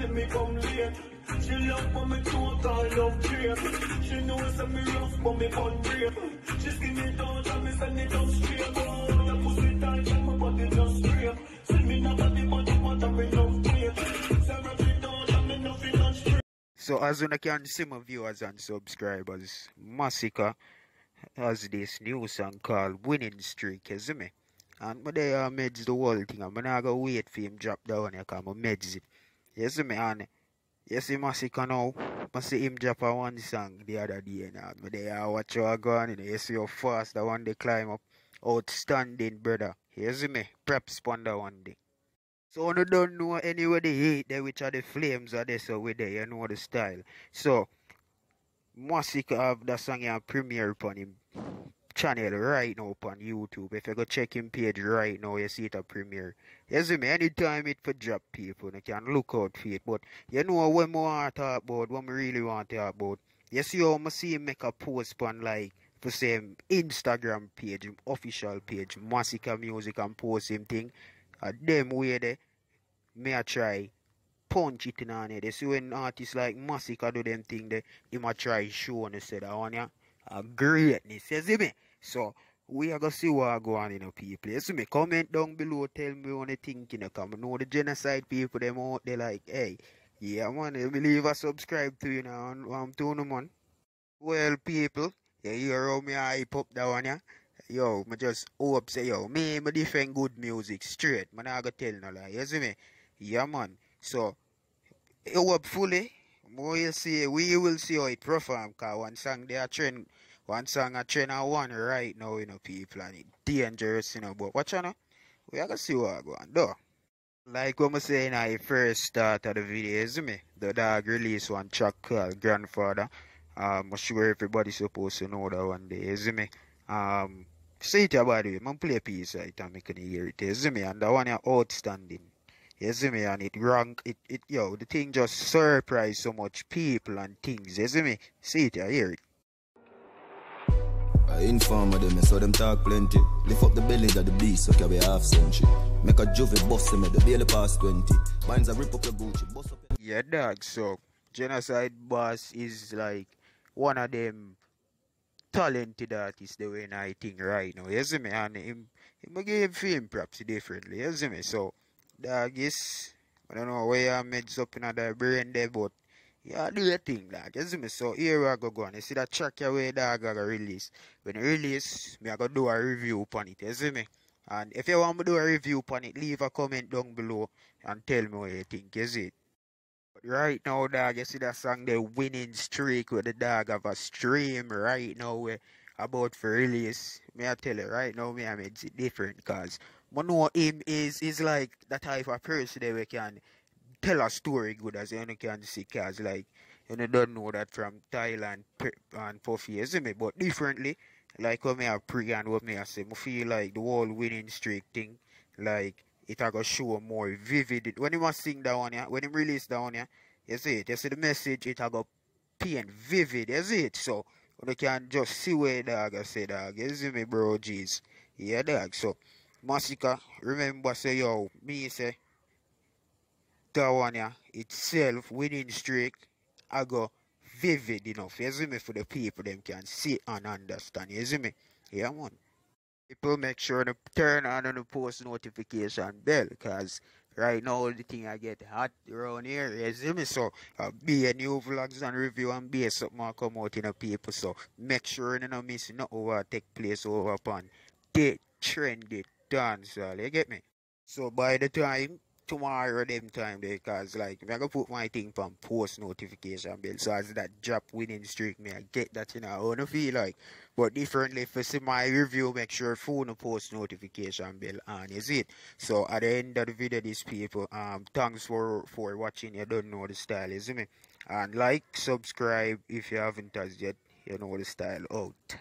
let me come late. She love when me talk, I love drape. She knows that me rough, but me fun drape. She skin it out and me send it up straight. Oh, your pussy tight and my body just scrape. Send me no body, but you want to be enough weight. Sarah it out and me nothing on straight. So as you can see, my viewers and subscribers, Masicka has this new song called Winning Streak, you see me? And I meds the whole thing, I'm not gonna wait for him drop down here, because I meds it. You see me? And you see Masicka now, I see him drop a one song the other day, now. I watch how I go on, you see how fast the one they climb up. Outstanding, brother. You see me? Preps on that one day. So you don't know anywhere they hate there, which are the flames are there, so with there, you know the style. So Masicka have that song and premiere upon him channel right now upon YouTube. If you go check him page right now, you see it a premiere. You see me, anytime it for drop people, you can look out for it. But you know what I want to talk about, what I really want to talk about. You see how I see him make a post on like for same Instagram page, him official page, Masicka Music, and post him thing. Them way there, me I try punch it in on it. They see when artists like Masicka do them thing there, him a try show and they say that one a greatness, you see me? So we are gonna see what go on in the people. You see me? Comment down below, tell me what you think, you know, come know the genocide people them out there like, hey, yeah man, you believe I subscribe to you now and I'm to no man. Well people, you hear how me hype up that one, yeah? Yo, me just hope say yo, me defend good music straight. Man, I go tell no lie. You see me? Yeah man. So hopefully we will see how it perform, cause one song they are trend, one song a trend and one right now, you know, people, and it dangerous, you know, but watch out now. We are gonna see what I go on though. Like what I say in the first start of the video, you see me? The dog released one track called Grandfather. I'm sure everybody's supposed to know that one day, you see me? Say it about it, man, play a piece right and make you hear it, you see me? And that one is outstanding. You see me? And it rank, yo, the thing just surprised so much people and things, you see me? See it, I hear it. I inform them, so them talk plenty. Lift up the belly of the beast, so carry half century. Make a juvie bust him at the daily past 20. Mine's a rip up your Gucci, bust up your... Yeah, dog, so Genocide Boss is like one of them talented artists the way I think right now, you see me? And him give him props differently, you see me? So dog is, I don't know where your meds up in the brain there, but yeah, do your thing, dog, you see me? So here I go on, you see that track your way dog I go release. When you release, me I go do a review upon it, you see me? And if you want me to do a review upon it, leave a comment down below and tell me what you think, you see it? But right now, dog, you see that song, the Winning Streak, where the dog have a stream right now where about for release. Me I tell you right now, me I made it different because I know him is like that type of person that we can tell a story good as you can see, cause like you don't know that from Thailand and Puffy, you see me? But differently, like what me I pre and what me I say, I feel like the whole Winning Streak thing, like it a go show more vivid. When he was sing that one, yeah, when he release that one, yeah, you see it, you see the message, it a go paint vivid, you see it? So you can just see where dog I say dog, you see me bro, jeez. Yeah dog, so Masicka, remember say yo, me say that one yeah, itself Winning Streak, I go vivid enough, you see me, for the people them can see and understand, you see me? Yeah man. People make sure to turn on the post notification bell, because right now the thing I get hot around here, you see me? So be a new vlogs and review and be something more come out in the people, so make sure you don't miss nothing what take place over upon the trendy dance, you get me? So by the time tomorrow them time there, cause like I'm gonna put my thing from post notification bell, so as that drop Winning Streak me I get that, you know, I wanna feel like, but differently if you see my review, make sure phone post notification bell on, you see it? So at the end of the video, these people, thanks for watching. You don't know the style, you see me? And like, subscribe if you haven't as yet, you know the style out.